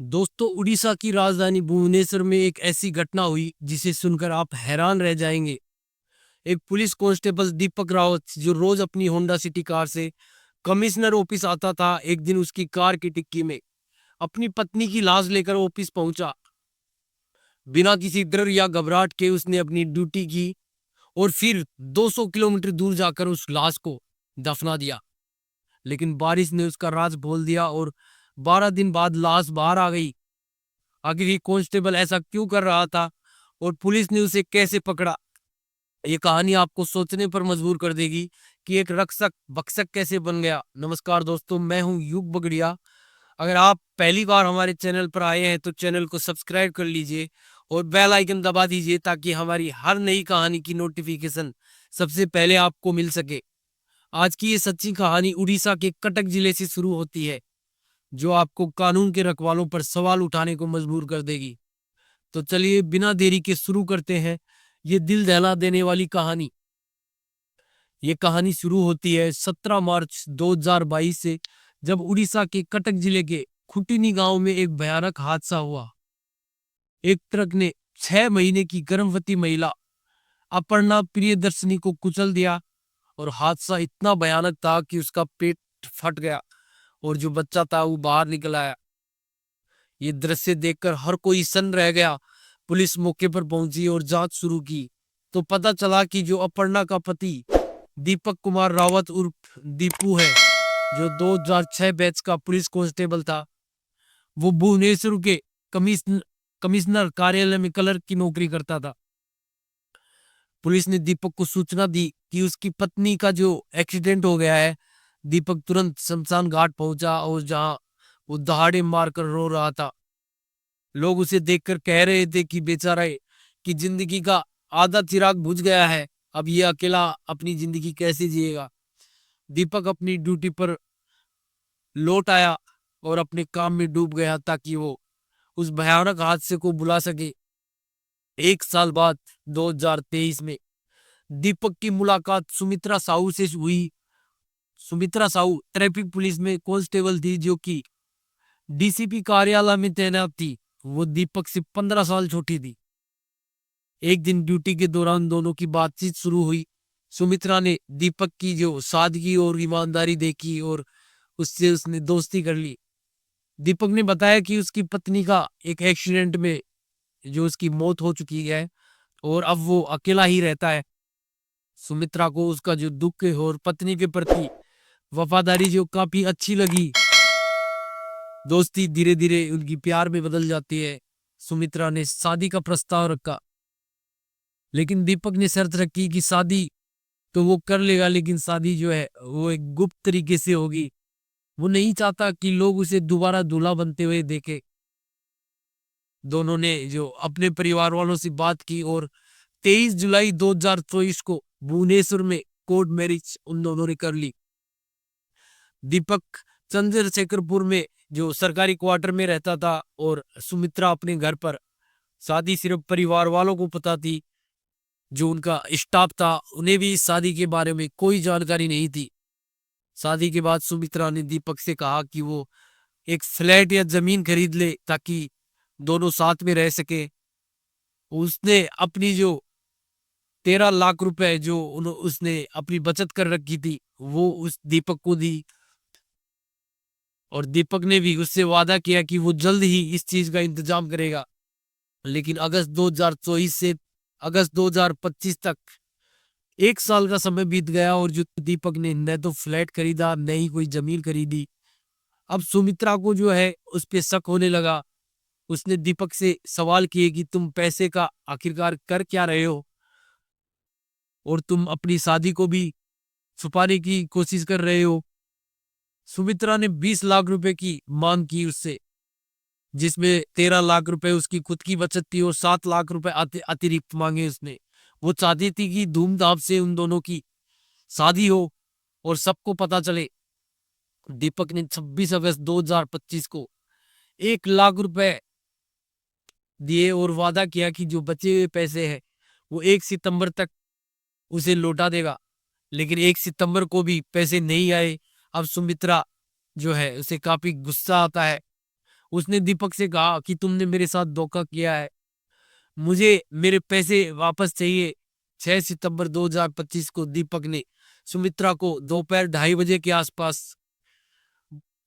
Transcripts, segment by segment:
दोस्तों, उड़ीसा की राजधानी भुवनेश्वर में एक ऐसी घटना हुई जिसे सुनकर आप हैरान रह जाएंगे। एक पुलिस कांस्टेबल दीपक रावत जो रोज अपनी होंडा सिटी कार से कमिश्नर ऑफिस आता था, एक दिन उसकी कार की डिक्की में अपनी पत्नी की लाश लेकर ऑफिस पहुंचा। बिना किसी डर या घबराहट के उसने अपनी ड्यूटी की और फिर 200 किलोमीटर दूर जाकर उस लाश को दफना दिया। लेकिन बारिश ने उसका राज बोल दिया और 12 दिन बाद लाश बाहर आ गई। आखिर ये कांस्टेबल ऐसा क्यों कर रहा था और पुलिस ने उसे कैसे पकड़ा? ये कहानी आपको सोचने पर मजबूर कर देगी कि एक रक्षक बक्सक कैसे बन गया। नमस्कार दोस्तों, मैं हूं युग बगड़िया। अगर आप पहली बार हमारे चैनल पर आए हैं तो चैनल को सब्सक्राइब कर लीजिए और बेल आइकन दबा दीजिए ताकि हमारी हर नई कहानी की नोटिफिकेशन सबसे पहले आपको मिल सके। आज की ये सच्ची कहानी उड़ीसा के कटक जिले से शुरू होती है, जो आपको कानून के रखवालों पर सवाल उठाने को मजबूर कर देगी। तो चलिए बिना देरी के शुरू करते हैं ये दिल दहला देने वाली कहानी। ये कहानी शुरू होती है 17 मार्च 2022 से, जब उड़ीसा के कटक जिले के खुटिनी गांव में एक भयानक हादसा हुआ। एक ट्रक ने 6 महीने की गर्भवती महिला अपर्णा प्रियदर्शनी को कुचल दिया और हादसा इतना भयानक था कि उसका पेट फट गया और जो बच्चा था वो बाहर निकल आया। ये दृश्य देखकर हर कोई सन्न रह गया। पुलिस मौके पर पहुंची और जांच शुरू की तो पता चला कि जो अपर्णा का पति दीपक कुमार रावत उर्फ दीपू है, जो 2006 बैच का पुलिस कांस्टेबल था, वो भुवनेश्वर के कमिश्नर कमिश्नर कार्यालय में क्लर्क की नौकरी करता था। पुलिस ने दीपक को सूचना दी कि उसकी पत्नी का जो एक्सीडेंट हो गया है। दीपक तुरंत शमशान घाट पहुंचा और जहां वो दहाड़े मारकर रो रहा था। लोग उसे देखकर कह रहे थे कि बेचारा की जिंदगी का आधा चिराग बुझ गया है, अब ये अकेला अपनी जिंदगी कैसे जिएगा। दीपक अपनी ड्यूटी पर लौट आया और अपने काम में डूब गया ताकि वो उस भयानक हादसे को बुला सके। एक साल बाद 2023 में दीपक की मुलाकात सुमित्रा साहू से हुई। सुमित्रा साहू ट्रैफिक पुलिस में कांस्टेबल थी, जो कि डीसीपी कार्यालय में तैनात थी। वो दीपक से 15 साल छोटी थी। एक दिन ड्यूटी के दौरान दोनों की बातचीत शुरू हुई। सुमित्रा ने दीपक की जो सादगी और ईमानदारी देखी और उससे उसने दोस्ती कर ली। दीपक ने बताया कि उसकी पत्नी का एक एक्सीडेंट में जो उसकी मौत हो चुकी है और अब वो अकेला ही रहता है। सुमित्रा को उसका जो दुख है और पत्नी के प्रति वफादारी जो काफी अच्छी लगी। दोस्ती धीरे धीरे उनकी प्यार में बदल जाती है। सुमित्रा ने शादी का प्रस्ताव रखा, लेकिन दीपक ने शर्त रखी कि शादी तो वो कर लेगा, लेकिन शादी जो है वो एक गुप्त तरीके से होगी। वो नहीं चाहता कि लोग उसे दोबारा दूल्हा बनते हुए देखे। दोनों ने जो अपने परिवार वालों से बात की और 23 जुलाई 2024 को भुवनेश्वर में कोर्ट मैरिज उन दोनों ने कर ली। दीपक चंद्रशेखरपुर में जो सरकारी क्वार्टर में रहता था और सुमित्रा अपने घर पर। शादी सिर्फ परिवार वालों को पता थी। जो उनका स्टाफ था उन्हें भी इस शादी के बारे में कोई जानकारी नहीं थी। शादी के बाद सुमित्रा ने दीपक से कहा कि वो एक फ्लैट या जमीन खरीद ले ताकि दोनों साथ में रह सके। उसने अपनी जो 13 लाख रुपए जो उसने अपनी बचत कर रखी थी वो उस दीपक को दी और दीपक ने भी उससे वादा किया कि वो जल्द ही इस चीज का इंतजाम करेगा। लेकिन अगस्त 2024 से अगस्त 2025 तक 1 साल का समय बीत गया और जो दीपक ने न तो फ्लैट खरीदा न ही कोई जमीन खरीदी। अब सुमित्रा को जो है उस पे शक होने लगा। उसने दीपक से सवाल किए कि तुम पैसे का आखिरकार कर क्या रहे हो और तुम अपनी शादी को भी छुपाने की कोशिश कर रहे हो। सुमित्रा ने 20 लाख रुपए की मांग की उससे, जिसमें 13 लाख रुपए उसकी खुद की बचत थी और 7 लाख रुपए अतिरिक्त मांगे उसने। वो चाहती थी कि धूमधाम से उन दोनों की शादी हो और सबको पता चले। दीपक ने 26 अगस्त 2025 को 1 लाख रुपए दिए और वादा किया कि जो बचे हुए पैसे हैं वो 1 सितंबर तक उसे लौटा देगा। लेकिन 1 सितंबर को भी पैसे नहीं आए। अब सुमित्रा जो है उसे काफी गुस्सा आता है उसने दीपक से कहा कि तुमने मेरे साथ धोखा किया है, मुझे मेरे पैसे वापस चाहिए। 6 सितंबर 2025 को दीपक ने सुमित्रा को दोपहर 2:30 बजे के आसपास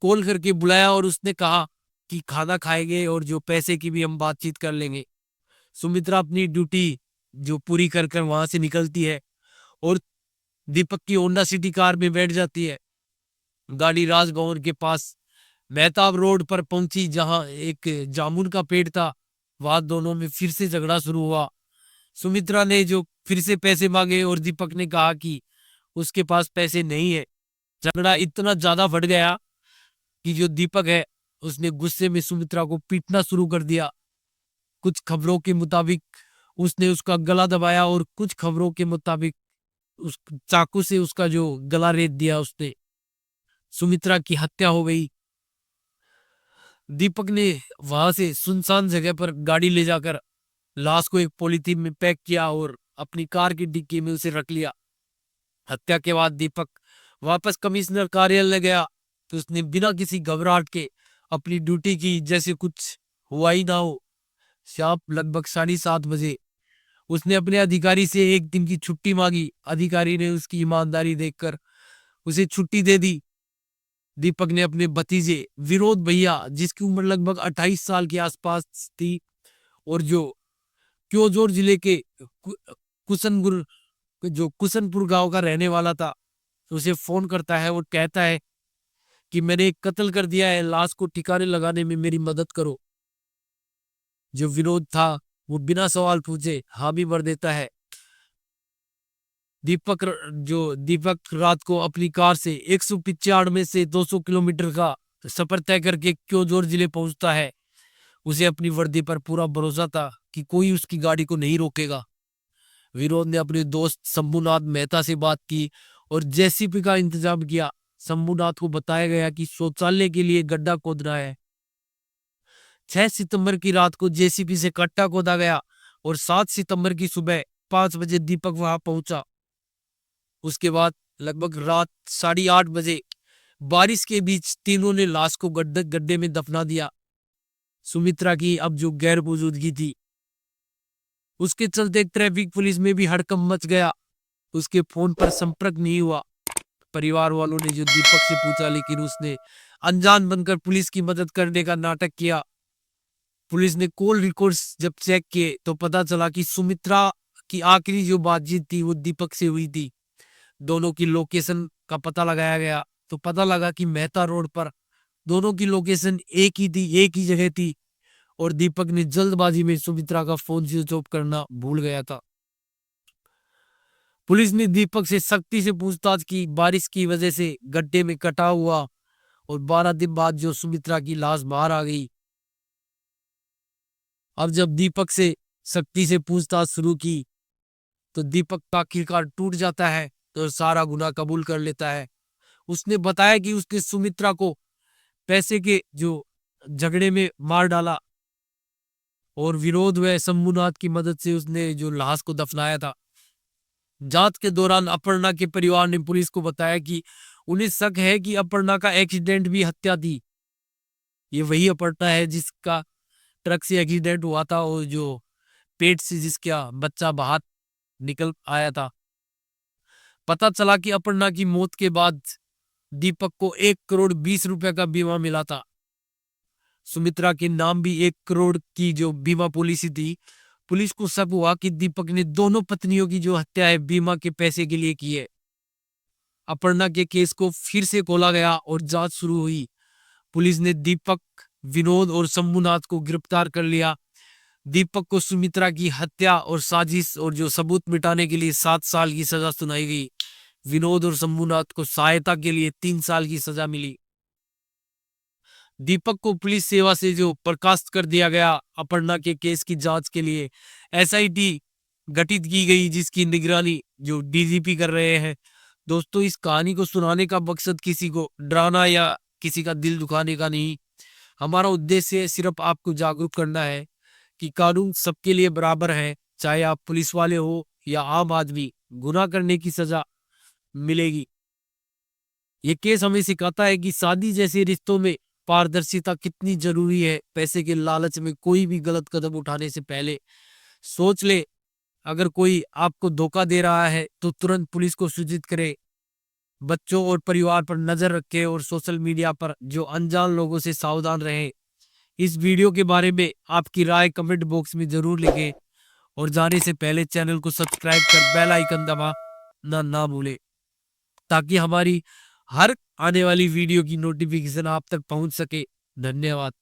कॉल करके बुलाया और उसने कहा कि खाना खाएंगे और जो पैसे की भी हम बातचीत कर लेंगे। सुमित्रा अपनी ड्यूटी जो पूरी कर कर वहां से निकलती है और दीपक की होंडा सिटी कार में बैठ जाती है। गाड़ी राजभवन के पास मेहताब रोड पर पहुंची, जहां एक जामुन का पेड़ था। वहां दोनों में फिर से झगड़ा शुरू हुआ। सुमित्रा ने जो फिर से पैसे मांगे और दीपक ने कहा कि उसके पास पैसे नहीं है। झगड़ा इतना ज्यादा बढ़ गया कि जो दीपक है उसने गुस्से में सुमित्रा को पीटना शुरू कर दिया। कुछ खबरों के मुताबिक उसने उसका गला दबाया और कुछ खबरों के मुताबिक उस चाकू से उसका जो गला रेत दिया। उसने सुमित्रा की हत्या हो गई। दीपक ने वहां से सुनसान जगह पर गाड़ी ले जाकर लाश को एक पॉलीथीन में पैक किया और अपनी कार की डिक्की में उसे रख लिया। हत्या के बाद दीपक वापस कमिश्नर कार्यालय गया तो उसने बिना किसी घबराहट के अपनी ड्यूटी की, जैसे कुछ हुआ ही ना हो। शाम लगभग 7:30 बजे उसने अपने अधिकारी से एक दिन की छुट्टी मांगी। अधिकारी ने उसकी ईमानदारी देखकर उसे छुट्टी दे दी। दीपक ने अपने भतीजे विनोद भैया, जिसकी उम्र लगभग 28 साल के आसपास थी और जो क्योंझार जिले के कुसनपुर जो कुसनपुर गांव का रहने वाला था, उसे फोन करता है और कहता है कि मैंने एक कत्ल कर दिया है, लाश को ठिकाने लगाने में मेरी मदद करो। जो विनोद था वो बिना सवाल पूछे हामी भर देता है। दीपक रात को अपनी कार से 195 से 200 किलोमीटर का सफर तय करके क्योंझार जिले पहुंचता है। उसे अपनी वर्दी पर पूरा भरोसा था कि कोई उसकी गाड़ी को नहीं रोकेगा। विनोद ने अपने दोस्त शंभुनाथ मेहता से बात की और जेसीबी का इंतजाम किया। शंभुनाथ को बताया गया कि शौचालय के लिए गड्ढा खोदना है। 6 सितंबर की रात को जेसीबी से गड्ढा खोदा गया और 7 सितंबर की सुबह 5 बजे दीपक वहां पहुंचा। उसके बाद लगभग रात 8:30 बजे बारिश के बीच तीनों ने लाश को गड्ढे में दफना दिया। सुमित्रा की अब जो गैर मौजूदगी थी, उसके चलते ट्रैफिक पुलिस में भी हड़कंप मच गया। उसके फोन पर संपर्क नहीं हुआ। परिवार वालों ने जो दीपक से पूछा, लेकिन उसने अनजान बनकर पुलिस की मदद करने का नाटक किया। पुलिस ने कॉल रिकॉर्ड्स जब चेक किए तो पता चला कि सुमित्रा की आखिरी जो बातचीत थी वो दीपक से हुई थी। दोनों की लोकेशन का पता लगाया गया तो पता लगा कि मेहता रोड पर दोनों की लोकेशन एक ही थी, एक ही जगह थी और दीपक ने जल्दबाजी में सुमित्रा का फोन स्विच ऑफ करना भूल गया था। पुलिस ने दीपक से सख्ती से पूछताछ की। बारिश की वजह से गड्ढे में कटा हुआ और 12 दिन बाद जो सुमित्रा की लाश बाहर आ गई। अब जब दीपक से सख्ती से पूछताछ शुरू की तो दीपक आखिरकार टूट जाता है तो सारा गुनाह कबूल कर लेता है। उसने बताया कि उसने सुमित्रा को पैसे के जो झगड़े में मार डाला और विरोध व शंभुनाथ की मदद से उसने जो लाश को दफनाया था। जांच के दौरान अपर्णा के परिवार ने पुलिस को बताया कि उन्हें शक है कि अपर्णा का एक्सीडेंट भी हत्या थी। ये वही अपर्णा है जिसका ट्रक से एक्सीडेंट हुआ था और जो पेट से जिसका बच्चा बाहर निकल आया था। पता चला कि अपर्णा की मौत के बाद दीपक को 1,20,20,000 का बीमा मिला था। सुमित्रा के नाम भी 1 करोड़ की जो बीमा पॉलिसी थी। पुलिस को शक हुआ कि दीपक ने दोनों पत्नियों की जो हत्या है बीमा के पैसे के लिए की है। अपर्णा के केस को फिर से खोला गया और जांच शुरू हुई। पुलिस ने दीपक, विनोद और शंभुनाथ को गिरफ्तार कर लिया। दीपक को सुमित्रा की हत्या और साजिश और जो सबूत मिटाने के लिए 7 साल की सजा सुनाई गई। विनोद और शंभुनाथ को सहायता के लिए 3 साल की सजा मिली। दीपक को पुलिस सेवा से जो बर्खास्त कर दिया गया। अपर्णा के केस की जांच के लिए एसआईटी गठित की गई, जिसकी निगरानी जो डीजीपी कर रहे हैं। दोस्तों, इस कहानी को सुनाने का मकसद किसी को डराना या किसी का दिल दुखाने का नहीं। हमारा उद्देश्य सिर्फ आपको जागरूक करना है कि कानून सबके लिए बराबर है। चाहे आप पुलिस वाले हो या आम आदमी, गुनाह करने की सजा मिलेगी। ये केस हमें सिखाता है कि शादी जैसे रिश्तों में पारदर्शिता कितनी जरूरी है। पैसे के लालच में कोई भी गलत कदम उठाने से पहले सोच ले। अगर कोई आपको धोखा दे रहा है तो तुरंत पुलिस को सूचित करें। बच्चों और परिवार पर नजर रखें और सोशल मीडिया पर जो अनजान लोगों से सावधान रहें। इस वीडियो के बारे में आपकी राय कमेंट बॉक्स में जरूर लिखें और जाने से पहले चैनल को सब्सक्राइब कर बेल आइकन दबाना ना भूलें, ताकि हमारी हर आने वाली वीडियो की नोटिफिकेशन आप तक पहुंच सके। धन्यवाद।